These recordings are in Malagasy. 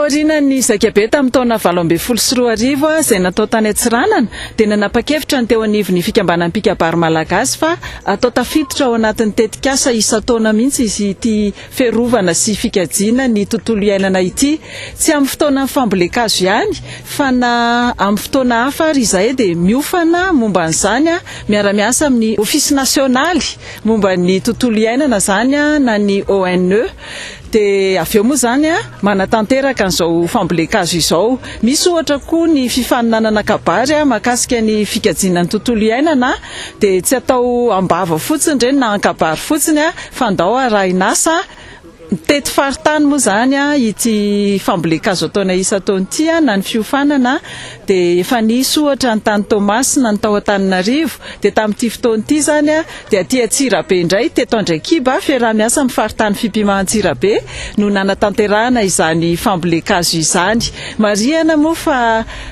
Taorian'ny Zakabe tamin'ny taona 2014 izay natao tany Antsiranana dia nanapa-kevitra ny teo anivon'ny fikambanan'ny mpikabary malagasy fa atao tafiditra ao anatin'ny tetikasa isa-taona mihitsy izy ity fiarovana sy fikajiana ny tontolo iainana ity, tsy amin'ny fotoana fambolekazo ihany fa na amin'ny fotoana hafa ary izahay dia miofana momba an'izany miara-miasa amin'ny ofisy nasionaly momba ny tontolo iainana zany na ny ONE. Dia avy eo moa zany manatanteraka an'izao fambolekazo izao. Misy ohatra koa ny fifaninanana kabary mahakasika ny fikajiana ny tontolo iainana dia tsy atao ambava fotsiny ireny na ankabary fotsiny fa andao arahinasa. Tety faritany moa zany ity fambolekazo ataona isa-taona ity na ny fiofanana dia efa nisy ohatra ny tany Tomasina ny tao Antananarivo dia tamin'ity fotoana ity zany dia aty Antsirabe indray teto Andraikiba fiarah-miasa amin'ny faritany Fipimahan-Antsirabe no nanatanterahana izany fambolekazo izany. Marihana moa fa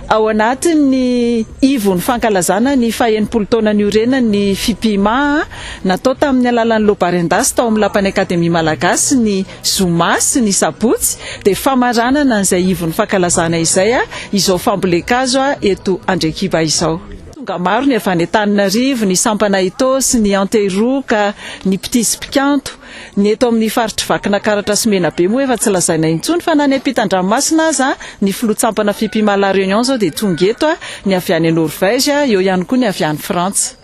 ao anatin'ny ivon'ny fankalazana ny faha-80 taona niorenan'ny Fipima natao tamin'ny alalan'ny Lobarendas tao amin'ny lapan'ny Akademia Malagasy ny Zoma sy ny Sabotsy dia famaranana an'izay ivon'ny fankalazana izay izao fambolekazo eto Andraikiba izao. Tonga maro ny avy any Antananarivo, ny Sampanahitô sy ny Anteroka, ny Pitisy-Pikanto, ny eto amin'ny faritry Vakina Karatra sy Menabe moa efa tsy lazaina intsony fa na ny ampitan-dranomasina aza ny filoha-tsampana Fipima La Réunion zao dia tonga eto ny avy any Norvège, eo ihany koa ny avy any Frantsa.